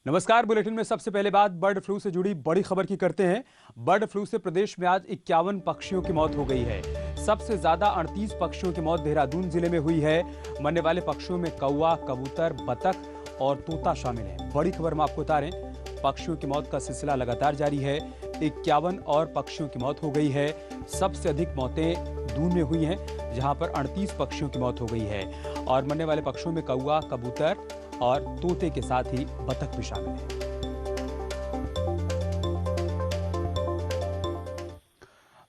नमस्कार। बुलेटिन में सबसे पहले बात बर्ड फ्लू से जुड़ी बड़ी खबर की करते हैं। बर्ड फ्लू से प्रदेश में आज 51 पक्षियों की मौत हो गई है। सबसे ज्यादा 38 पक्षियों की मौत देहरादून जिले में हुई है। मरने वाले पक्षियों में कौवा, कबूतर, बतख और तोता शामिल है। बड़ी खबर हम आपको बता रहे हैं, पक्षियों की मौत का सिलसिला लगातार जारी है। 51 और पक्षियों की मौत हो गई है। सबसे अधिक मौतें दून में हुई हैं, जहां पर 38 पक्षियों की मौत हो गई है और मरने वाले पक्षियों में कौवा, कबूतर और तोते के साथ ही बतख भी शामिल है।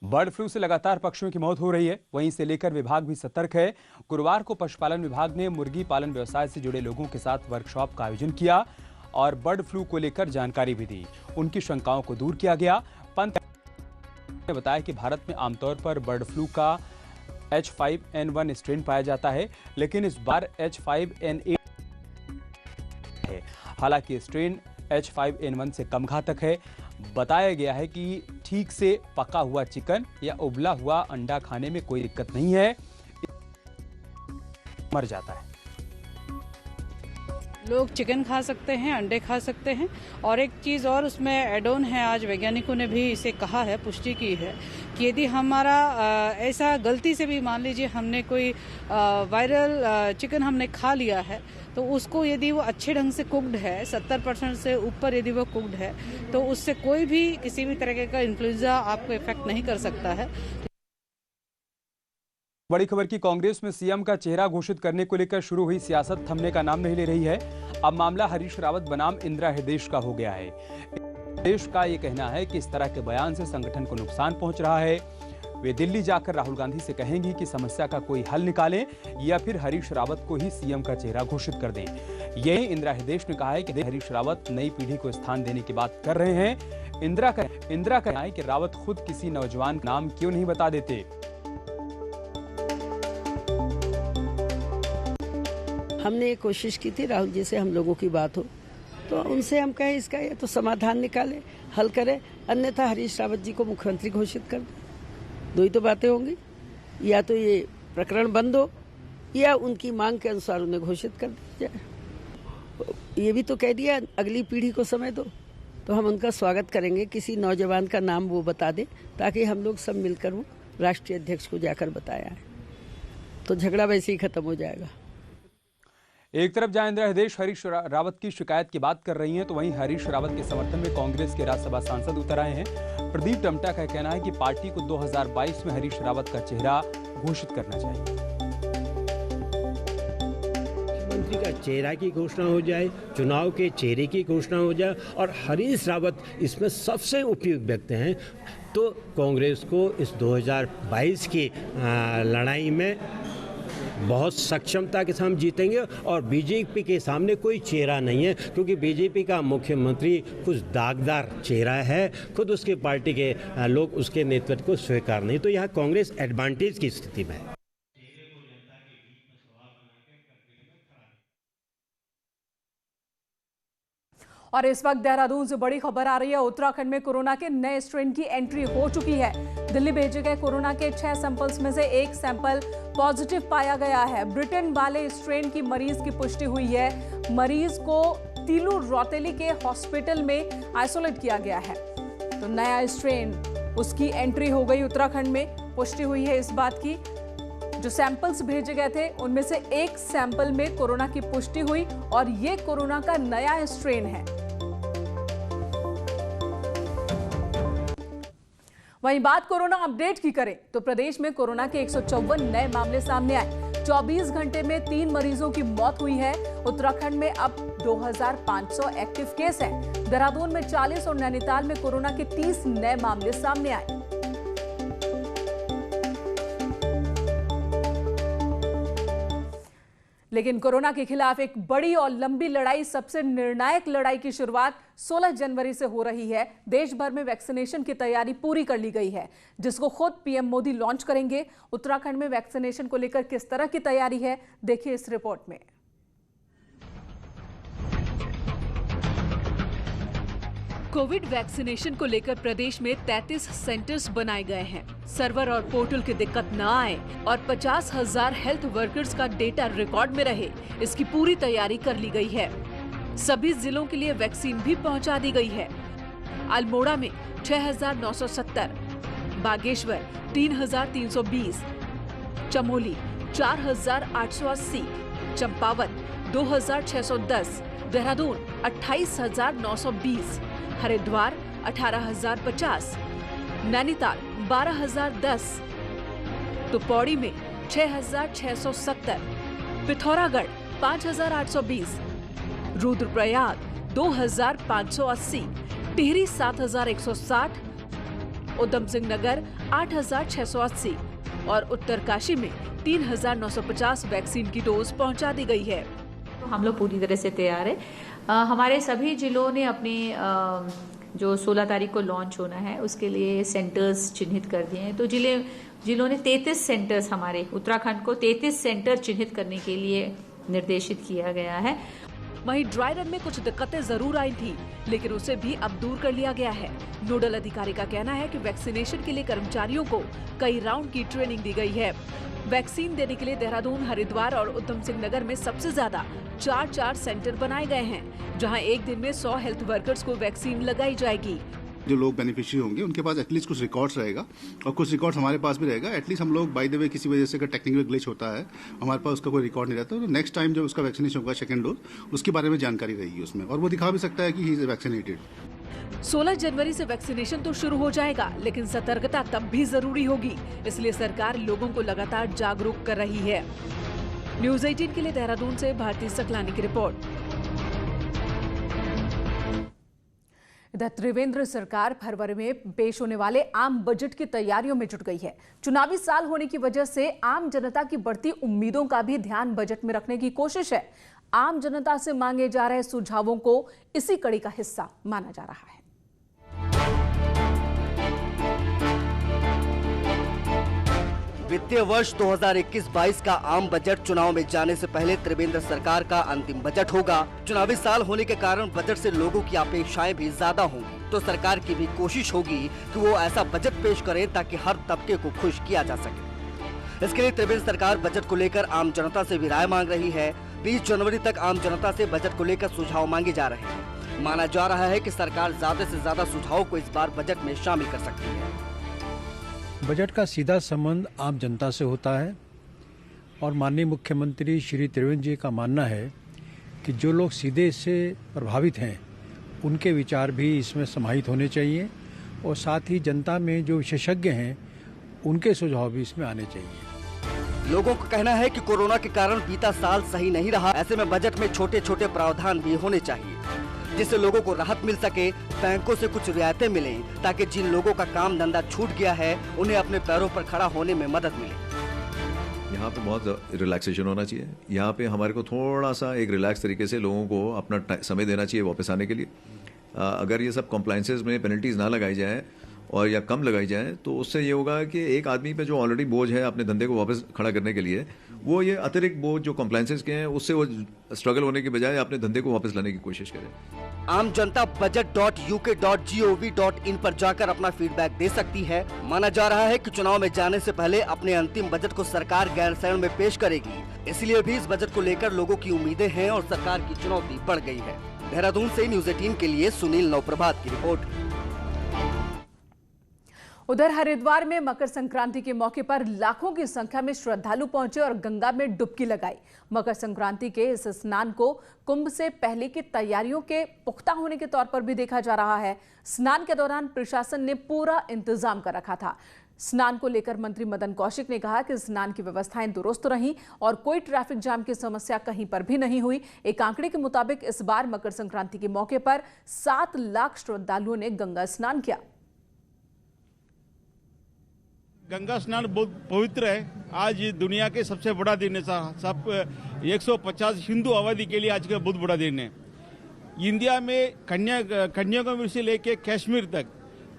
बर्ड फ्लू से लगातार पक्षियों की मौत हो रही है, वहीं से लेकर विभाग भी सतर्क है। गुरुवार को पशुपालन विभाग ने मुर्गी पालन व्यवसाय से जुड़े लोगों के साथ वर्कशॉप का आयोजन किया और बर्ड फ्लू को लेकर जानकारी भी दी। उनकी शंकाओं को दूर किया गया। पंत ने बताया कि भारत में आमतौर पर बर्ड फ्लू का H5N1 स्ट्रेन पाया जाता है, लेकिन इस बार H5N8 है। हालांकि स्ट्रेन H5N1 से कम घातक है। बताया गया है कि ठीक से पका हुआ चिकन या उबला हुआ अंडा खाने में कोई दिक्कत नहीं है, मर जाता है। लोग चिकन खा सकते हैं, अंडे खा सकते हैं और एक चीज़ और उसमें एड ऑन है, आज वैज्ञानिकों ने भी इसे कहा है, पुष्टि की है कि यदि हमारा ऐसा गलती से भी मान लीजिए हमने कोई वायरल चिकन हमने खा लिया है, तो उसको यदि वो अच्छे ढंग से कुक्ड है, 70% से ऊपर यदि वो कुक्ड है, तो उससे कोई भी किसी भी तरह का इन्फ्लुएंजा आपको इफेक्ट नहीं कर सकता है। बड़ी खबर की कांग्रेस में सीएम का चेहरा घोषित करने को लेकर शुरू हुई सियासत थमने का नाम नहीं ले रही है। अब मामला हरीश रावत बनाम इंदिरा हृदयेश का हो गया है। हृदयेश का ये कहना है कि इस तरह के बयान से संगठन को नुकसान पहुंच रहा है। वे दिल्ली जाकर राहुल गांधी से कहेंगी कि समस्या का कोई हल निकालें या फिर हरीश रावत को ही सीएम का चेहरा घोषित कर दें। यही इंदिरा हृदयेश ने कहा है कि हरीश रावत नई पीढ़ी को स्थान देने की बात कर रहे हैं। इंदिरा का कहना है कि रावत खुद किसी नौजवान का नाम क्यों नहीं बता देते। हमने ये कोशिश की थी राहुल जी से हम लोगों की बात हो तो उनसे हम कहें इसका ये तो समाधान निकाले, हल करे, अन्यथा हरीश रावत जी को मुख्यमंत्री घोषित कर दे। दो ही तो बातें होंगी, या तो ये प्रकरण बंद हो या उनकी मांग के अनुसार उन्हें घोषित कर दिया जाए। ये भी तो कह दिया अगली पीढ़ी को समय दो, तो हम उनका स्वागत करेंगे। किसी नौजवान का नाम वो बता दे ताकि हम लोग सब मिलकर वो राष्ट्रीय अध्यक्ष को जाकर बताया है, तो झगड़ा वैसे ही खत्म हो जाएगा। एक तरफ जहां इंदिरा हृदयेश हरीश रावत की शिकायत की बात कर रही हैं, तो वहीं हरीश रावत के समर्थन में कांग्रेस के राज्यसभा सांसद उतर आए हैं। प्रदीप टमटा का कहना है कि पार्टी को 2022 में हरीश रावत का चेहरा घोषित करना चाहिए। मुख्यमंत्री का चेहरा की घोषणा हो जाए, चुनाव के चेहरे की घोषणा हो जाए और हरीश रावत इसमें सबसे उपयुक्त व्यक्ति हैं, तो कांग्रेस को इस 2022 की लड़ाई में बहुत सक्षमता के साथ जीतेंगे। और बीजेपी के सामने कोई चेहरा नहीं है, क्योंकि बीजेपी का मुख्यमंत्री कुछ दागदार चेहरा है, खुद उसकी पार्टी के लोग उसके नेतृत्व को स्वीकार नहीं, तो यहाँ कांग्रेस एडवांटेज की स्थिति में है। और इस वक्त देहरादून से बड़ी खबर आ रही है। उत्तराखंड में कोरोना के नए स्ट्रेन की एंट्री हो चुकी है। दिल्ली भेजे गए कोरोना के 6 सैंपल्स में से एक सैंपल पॉजिटिव पाया गया है। ब्रिटेन वाले स्ट्रेन की मरीज की पुष्टि हुई है। मरीज को तिलू रौतेली के हॉस्पिटल में आइसोलेट किया गया है। तो नया स्ट्रेन, उसकी एंट्री हो गई उत्तराखंड में। पुष्टि हुई है इस बात की। जो सैंपल्स भेजे गए थे उनमें से एक सैंपल में कोरोना की पुष्टि हुई और ये कोरोना का नया स्ट्रेन है। वहीं बात कोरोना अपडेट की करें तो प्रदेश में कोरोना के 154 नए मामले सामने आए। 24 घंटे में 3 मरीजों की मौत हुई है। उत्तराखंड में अब 2500 एक्टिव केस हैं। देहरादून में 40 और नैनीताल में कोरोना के 30 नए मामले सामने आए। लेकिन कोरोना के खिलाफ एक बड़ी और लंबी लड़ाई, सबसे निर्णायक लड़ाई की शुरुआत 16 जनवरी से हो रही है। देश भर में वैक्सीनेशन की तैयारी पूरी कर ली गई है, जिसको खुद पीएम मोदी लॉन्च करेंगे। उत्तराखंड में वैक्सीनेशन को लेकर किस तरह की तैयारी है, देखिए इस रिपोर्ट में। कोविड वैक्सीनेशन को लेकर प्रदेश में 33 सेंटर्स बनाए गए हैं। सर्वर और पोर्टल की दिक्कत न आए और 50,000 हेल्थ वर्कर्स का डेटा रिकॉर्ड में रहे, इसकी पूरी तैयारी कर ली गई है। सभी जिलों के लिए वैक्सीन भी पहुंचा दी गई है। अल्मोड़ा में 6,970, बागेश्वर 3,320, चमोली 4,880, चंपावत 2,610, देहरादून 28,920, हरिद्वार 18,050, नैनीताल 12,010, तो पौड़ी में 6,670, पिथौरागढ़ 5,820, रुद्रप्रयाग 2,580, टिहरी 7,160, उधम सिंह नगर 8,680 और उत्तरकाशी में 3,950 वैक्सीन की डोज पहुंचा दी गई है। तो हम लोग पूरी तरह से तैयार है। हमारे सभी जिलों ने अपने जो 16 तारीख को लॉन्च होना है उसके लिए सेंटर्स चिन्हित कर दिए हैं। तो जिलों ने 33 सेंटर्स, हमारे उत्तराखंड को 33 सेंटर चिन्हित करने के लिए निर्देशित किया गया है। वहीं ड्राई रन में कुछ दिक्कतें जरूर आई थी, लेकिन उसे भी अब दूर कर लिया गया है। नोडल अधिकारी का कहना है कि वैक्सीनेशन के लिए कर्मचारियों को कई राउंड की ट्रेनिंग दी गई है। वैक्सीन देने के लिए देहरादून, हरिद्वार और उधम सिंह नगर में सबसे ज्यादा 4 सेंटर बनाए गए हैं, जहां एक दिन में 100 हेल्थ वर्कर्स को वैक्सीन लगाई जाएगी। जो लोग बेनिफिशियरी होंगे उनके पास एटलीस्ट कुछ रिकॉर्ड्स रहेगा और कुछ रिकॉर्ड्स हमारे पास भी रहेगा। एटलीस्ट हम लोग बाय द वे किसी वजह से अगर टेक्निकल ग्लिच होता है, हमारे पास उसका कोई रिकॉर्ड नहीं रहता, तो नेक्स्ट टाइम जब उसका वैक्सीनेशन होगा सेकंड डोज, उसके बारे में जानकारी रहेगी उसमें, और वो दिखा भी सकता है कि ही इज वैक्सीनेटेड। 16 जनवरी से वैक्सीनेशन तो शुरू हो जाएगा, लेकिन सतर्कता तब भी जरूरी होगी। इसलिए सरकार लोगों को लगातार जागरूक कर रही है। न्यूज़ 18 के लिए देहरादून से भारती सकलानी की रिपोर्ट। इधर त्रिवेंद्र सरकार फरवरी में पेश होने वाले आम बजट की तैयारियों में जुट गई है। चुनावी साल होने की वजह से आम जनता की बढ़ती उम्मीदों का भी ध्यान बजट में रखने की कोशिश है। आम जनता से मांगे जा रहे सुझावों को इसी कड़ी का हिस्सा माना जा रहा है। वित्तीय वर्ष 2021-22 का आम बजट चुनाव में जाने से पहले त्रिवेंद्र सरकार का अंतिम बजट होगा। चुनावी साल होने के कारण बजट से लोगों की अपेक्षाएं भी ज्यादा होंगी, तो सरकार की भी कोशिश होगी कि वो ऐसा बजट पेश करे ताकि हर तबके को खुश किया जा सके। इसके लिए त्रिवेंद्र सरकार बजट को लेकर आम जनता से भी राय मांग रही है। 20 जनवरी तक आम जनता से बजट को लेकर सुझाव मांगे जा रहे हैं। माना जा रहा है कि सरकार ज्यादा से ज्यादा सुझाव को इस बार बजट में शामिल कर सकती है। बजट का सीधा संबंध आम जनता से होता है और माननीय मुख्यमंत्री श्री त्रिवेंद्र जी का मानना है कि जो लोग सीधे इससे प्रभावित हैं उनके विचार भी इसमें समाहित होने चाहिए और साथ ही जनता में जो विशेषज्ञ हैं उनके सुझाव भी इसमें आने चाहिए। लोगों का कहना है कि कोरोना के कारण बीता साल सही नहीं रहा, ऐसे में बजट में छोटे छोटे प्रावधान भी होने चाहिए जिससे लोगों को राहत मिल सके। बैंकों से कुछ रियायतें मिलें ताकि जिन लोगों का काम धंधा छूट गया है उन्हें अपने पैरों पर खड़ा होने में मदद मिले। यहाँ पे बहुत रिलैक्सेशन होना चाहिए। यहाँ पे हमारे को थोड़ा सा एक रिलैक्स तरीके से लोगों को अपना समय देना चाहिए वापस आने के लिए। अगर ये सब कॉम्प्लाइंसेस में पेनल्टीज ना लगाई जाए और या कम लगाई जाए तो उससे ये होगा कि एक आदमी पे जो ऑलरेडी बोझ है अपने धंधे को वापस खड़ा करने के लिए, वो ये अतिरिक्त बोझ जो कॉम्प्लाइंसेस के हैं उससे वो स्ट्रगल होने के बजाय अपने धंधे को वापस लाने की कोशिश करें। आम जनता budget.uk.gov.in पर जाकर अपना फीडबैक दे सकती है। माना जा रहा है कि चुनाव में जाने से पहले अपने अंतिम बजट को सरकार गैरसैंण में पेश करेगी, इसलिए भी इस बजट को लेकर लोगों की उम्मीदें हैं और सरकार की चुनौती बढ़ गई है। देहरादून से न्यूज़ 18 के लिए सुनील नवप्रभात की रिपोर्ट। उधर हरिद्वार में मकर संक्रांति के मौके पर लाखों की संख्या में श्रद्धालु पहुंचे और गंगा में डुबकी लगाई। मकर संक्रांति के इस स्नान को कुंभ से पहले की तैयारियों के पुख्ता होने के तौर पर भी देखा जा रहा है। स्नान के दौरान प्रशासन ने पूरा इंतजाम कर रखा था। स्नान को लेकर मंत्री मदन कौशिक ने कहा कि स्नान की व्यवस्थाएं दुरुस्त रहीं और कोई ट्रैफिक जाम की समस्या कहीं पर भी नहीं हुई। एक आंकड़े के मुताबिक इस बार मकर संक्रांति के मौके पर 7 लाख श्रद्धालुओं ने गंगा स्नान किया। गंगा स्नान बहुत पवित्र है। आज दुनिया के सबसे बड़ा दिन है। सब 150 हिंदू आबादी के लिए आज का बहुत बड़ा दिन है। इंडिया में कन्याकुमारी से लेके कश्मीर तक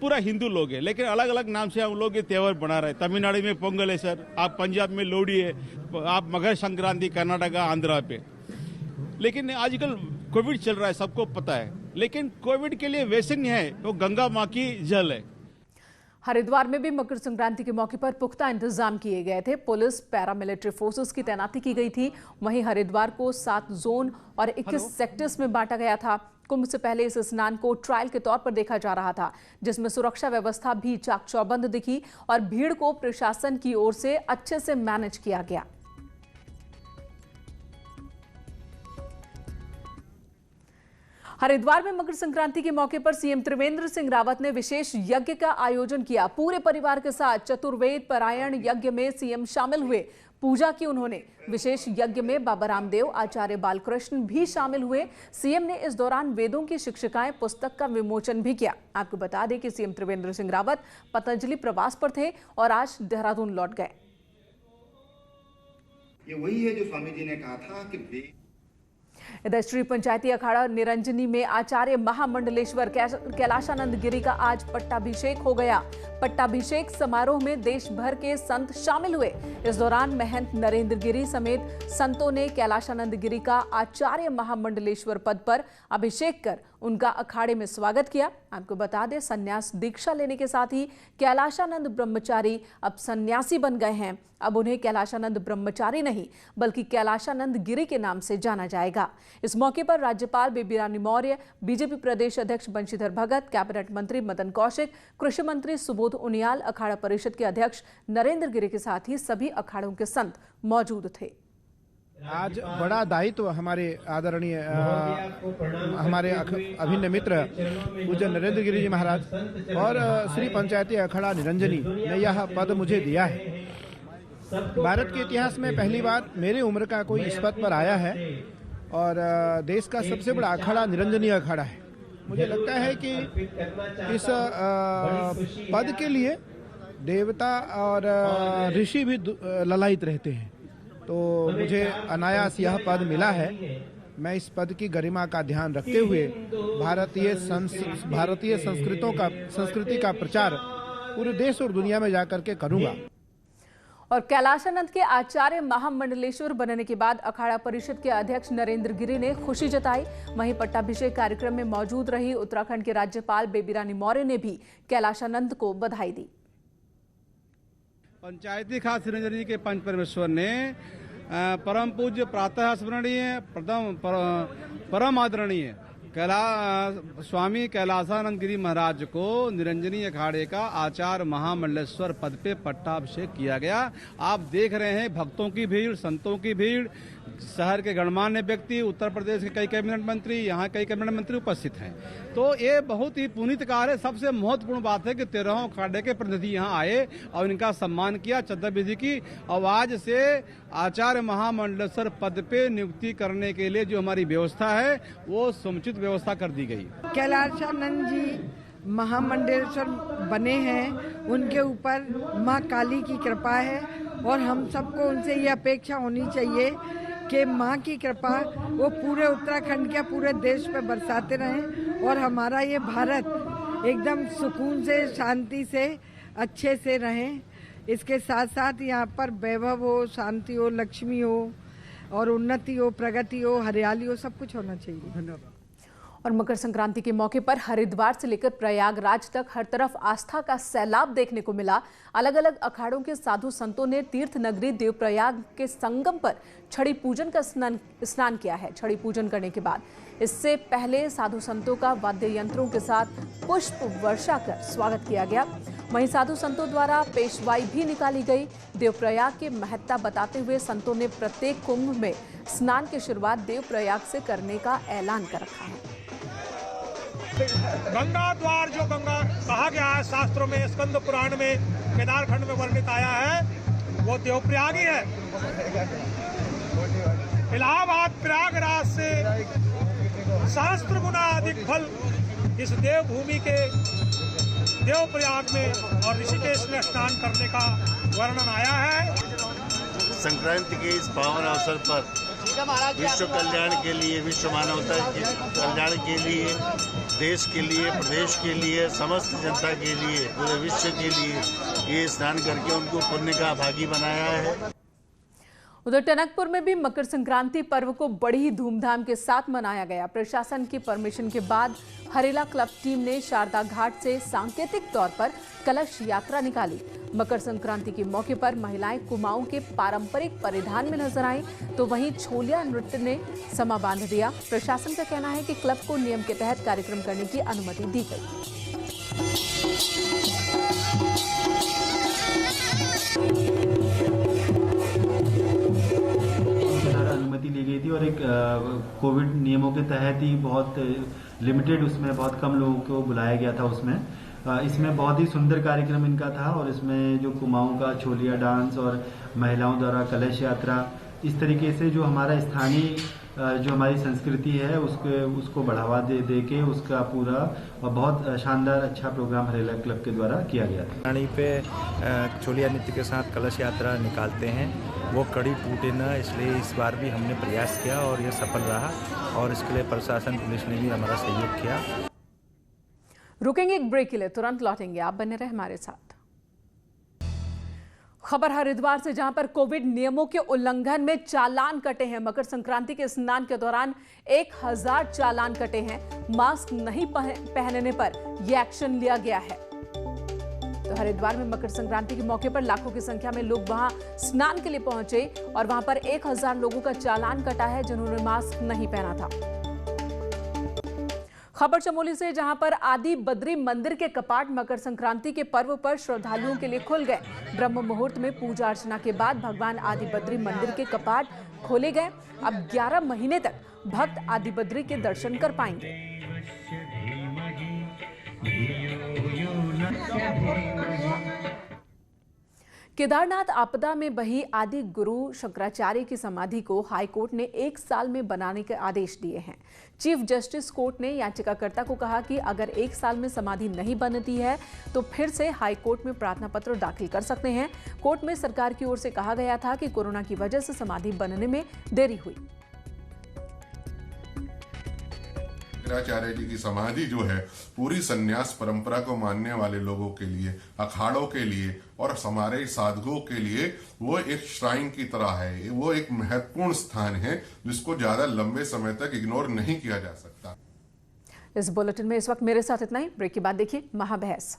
पूरा हिंदू लोग है, लेकिन अलग अलग नाम से हम लोग ये त्यौहार बना रहे हैं। तमिलनाडु में पोंगल है सर, आप पंजाब में लोहड़ी है, आप मकर संक्रांति कर्नाटका आंध्रा पे। लेकिन आजकल कोविड चल रहा है, सबको पता है, लेकिन कोविड के लिए वैसे नहीं है, वो गंगा माँ की जल है। हरिद्वार में भी मकर संक्रांति के मौके पर पुख्ता इंतजाम किए गए थे। पुलिस, पैरामिलिट्री फोर्सेस की तैनाती की गई थी। वहीं हरिद्वार को 7 जोन और 21 सेक्टर्स में बांटा गया था। कुंभ से पहले इस स्नान को ट्रायल के तौर पर देखा जा रहा था, जिसमें सुरक्षा व्यवस्था भी चाक चौबंद दिखी और भीड़ को प्रशासन की ओर से अच्छे से मैनेज किया गया। हरिद्वार में मकर संक्रांति के मौके पर सीएम त्रिवेंद्र सिंह रावत ने विशेष यज्ञ का आयोजन किया। पूरे परिवार के साथ चतुर्वेद पारायण यज्ञ में सीएम शामिल हुए। पूजा की उन्होंने। विशेष यज्ञ में बाबा रामदेव, आचार्य बालकृष्ण भी शामिल हुए। सीएम ने इस दौरान वेदों की शिक्षिकाएं पुस्तक का विमोचन भी किया। आपको बता दें कि सीएम त्रिवेंद्र सिंह रावत पतंजलि प्रवास पर थे और आज देहरादून लौट गए। ये वही है जो स्वामी जी ने कहा था कि इधर श्री पंचायती अखाड़ा निरंजनी में आचार्य महामंडलेश्वर कैलाशानंद गिरी का आज पट्टाभिषेक हो गया। पट्टाभिषेक समारोह में देश भर के संत शामिल हुए। इस दौरान महंत नरेंद्र गिरी समेत संतों ने कैलाशानंद गिरी का आचार्य महामंडलेश्वर पद पर अभिषेक कर उनका अखाड़े में स्वागत किया। आपको बता दें, संन्यास दीक्षा लेने के साथ ही कैलाशानंद ब्रह्मचारी अब सन्यासी बन गए हैं। अब उन्हें कैलाशानंद ब्रह्मचारी नहीं बल्कि कैलाशानंद गिरी के नाम से जाना जाएगा। इस मौके पर राज्यपाल बेबी रानी मौर्य, बीजेपी प्रदेश अध्यक्ष बंशीधर भगत, कैबिनेट मंत्री मदन कौशिक, कृषि मंत्री सुबोध उनियाल, अखाड़ा परिषद के अध्यक्ष नरेंद्र गिरी के साथ ही सभी अखाड़ों के संत मौजूद थे। आज बड़ा दायित्व हमारे आदरणीय हमारे अभिन्न मित्र पूज्य नरेंद्र गिरी जी महाराज और श्री पंचायती अखाड़ा निरंजनी ने यह पद मुझे दिया है। भारत के इतिहास में पहली बार मेरी उम्र का कोई इस पद पर आया है और देश का सबसे बड़ा अखाड़ा निरंजनी अखाड़ा है। मुझे लगता है कि इस पद के लिए देवता और ऋषि भी ललायित रहते हैं, तो मुझे अनायास यह पद मिला है। मैं इस पद की गरिमा का ध्यान रखते हुए भारतीय संस्कृति का प्रचार पूरे देश और दुनिया में जाकर के करूंगा। और कैलाशानंद के आचार्य महामंडलेश्वर बनने के बाद अखाड़ा परिषद के अध्यक्ष नरेंद्र गिरी ने खुशी जताई। वहीं पट्टाभिषेक कार्यक्रम में मौजूद रही उत्तराखंड के राज्यपाल बेबी रानी मौर्य ने भी कैलाशानंद को बधाई दी। पंचायती खास निरंजनी के पंच परमेश्वर ने परम पूज्य प्रातः स्मरणीय परम आदरणीय स्वामी कैलाशानंद गिरी महाराज को निरंजनी अखाड़े का आचार्य महामंडलेश्वर पद पे पट्टाभिषेक किया गया। आप देख रहे हैं भक्तों की भीड़, संतों की भीड़, शहर के गणमान्य व्यक्ति, उत्तर प्रदेश के कई कैबिनेट मंत्री, यहाँ कई कैबिनेट मंत्री उपस्थित हैं। तो ये बहुत ही पुनीत कार्य है। सबसे महत्वपूर्ण बात है कि 13 अखाड़े के प्रतिनिधि यहाँ आए और इनका सम्मान किया, चद्दर विधि की। और आज से आचार्य महामंडलेश्वर पद पे नियुक्ति करने के लिए जो हमारी व्यवस्था है वो समुचित व्यवस्था कर दी गई। कैलाशानंद जी महामंडलेश्वर बने हैं, उनके ऊपर माँ काली की कृपा है और हम सबको उनसे ये अपेक्षा होनी चाहिए कि माँ की कृपा वो पूरे उत्तराखंड के पूरे देश पे बरसाते रहें और हमारा ये भारत एकदम सुकून से, शांति से, अच्छे से रहें। इसके साथ साथ यहाँ पर वैभव हो, शांति हो, लक्ष्मी हो और उन्नति हो, प्रगति हो, हरियाली हो, सब कुछ होना चाहिए। धन्यवाद। और मकर संक्रांति के मौके पर हरिद्वार से लेकर प्रयागराज तक हर तरफ आस्था का सैलाब देखने को मिला। अलग अलग अखाड़ों के साधु संतों ने तीर्थ नगरी देवप्रयाग के संगम पर छड़ी पूजन का स्नान किया है। छड़ी पूजन करने के बाद इससे पहले साधु संतों का वाद्य यंत्रों के साथ पुष्प वर्षा कर स्वागत किया गया। वहीं साधु संतों द्वारा पेशवाई भी निकाली गई। देवप्रयाग की महत्ता बताते हुए संतों ने प्रत्येक कुंभ में स्नान की शुरुआत देवप्रयाग से करने का ऐलान कर रखा है। गंगा द्वार जो गंगा कहा गया है शास्त्रों में, स्कंद पुराण में, केदारखंड में वर्णित आया है, वो देवप्रयाग ही है। इलाहाबाद प्रयागराज से शास्त्र गुना अधिक फल इस देवभूमि के देवप्रयाग में और ऋषिकेश में स्नान करने का वर्णन आया है। संक्रांति के इस पावन अवसर पर विश्व कल्याण के लिए, विश्व मानवता के कल्याण के लिए, देश के लिए, प्रदेश के लिए, समस्त जनता के लिए, पूरे विश्व के लिए ये स्नान करके उनको पुण्य का भागी बनाया है। उधर टनकपुर में भी मकर संक्रांति पर्व को बड़ी ही धूमधाम के साथ मनाया गया। प्रशासन की परमिशन के बाद हरेला क्लब टीम ने शारदा घाट से सांकेतिक तौर पर कलश यात्रा निकाली। मकर संक्रांति के मौके पर महिलाएं कुमाऊं के पारंपरिक परिधान में नजर आईं, तो वहीं छोलिया नृत्य ने समा बांध दिया। प्रशासन का कहना है कि क्लब को नियम के तहत कार्यक्रम करने की अनुमति दी गई। अनुमति ली गई थी और एक कोविड नियमों के तहत ही बहुत लिमिटेड, उसमें बहुत कम लोगों को बुलाया गया था। उसमें इसमें बहुत ही सुंदर कार्यक्रम इनका था और इसमें जो कुमाऊं का छोलिया डांस और महिलाओं द्वारा कलश यात्रा, इस तरीके से जो हमारा स्थानीय जो हमारी संस्कृति है उसको बढ़ावा दे के उसका पूरा और बहुत शानदार अच्छा प्रोग्राम हरेला क्लब के द्वारा किया गया था। रानी पे छोलिया नृत्य के साथ कलश यात्रा निकालते हैं, वो कड़ी टूटे न, इसलिए इस बार भी हमने प्रयास किया और ये सफल रहा और इसके लिए प्रशासन पुलिस ने भी हमारा सहयोग किया। रुकेंगे एक ब्रेक के लिए, तुरंत लौटेंगे, आप बने रहे हमारे साथ। खबर हरिद्वार से, जहां पर कोविड नियमों के उल्लंघन में चालान कटे हैं। मकर संक्रांति के स्नान के दौरान 1000 चालान कटे हैं। मास्क नहीं पहनने पर यह एक्शन लिया गया है। तो हरिद्वार में मकर संक्रांति के मौके पर लाखों की संख्या में लोग वहां स्नान के लिए पहुंचे और वहां पर 1000 लोगों का चालान कटा है जिन्होंने मास्क नहीं पहना था। खबर चमोली से, जहां पर आदि बद्री मंदिर के कपाट मकर संक्रांति के पर्व पर श्रद्धालुओं के लिए खुल गए। ब्रह्म मुहूर्त में पूजा अर्चना के बाद भगवान आदि बद्री मंदिर के कपाट खोले गए। अब 11 महीने तक भक्त आदि बद्री के दर्शन कर पाएंगे। केदारनाथ आपदा में बही आदि गुरु शंकराचार्य की समाधि को हाईकोर्ट ने 1 साल में बनाने के आदेश दिए हैं। चीफ जस्टिस कोर्ट ने याचिकाकर्ता को कहा कि अगर 1 साल में समाधि नहीं बनती है तो फिर से हाईकोर्ट में प्रार्थना पत्र दाखिल कर सकते हैं। कोर्ट में सरकार की ओर से कहा गया था कि कोरोना की वजह से समाधि बनने में देरी हुई। शंकराचार्य जी की समाधि जो है पूरी संन्यास परंपरा को मानने वाले लोगों के लिए, अखाड़ों के लिए और हमारे साधुओं के लिए वो एक श्राइन की तरह है। वो एक महत्वपूर्ण स्थान है जिसको ज्यादा लंबे समय तक इग्नोर नहीं किया जा सकता। इस बुलेटिन में इस वक्त मेरे साथ इतना ही। ब्रेक के बाद देखिए महाबहस।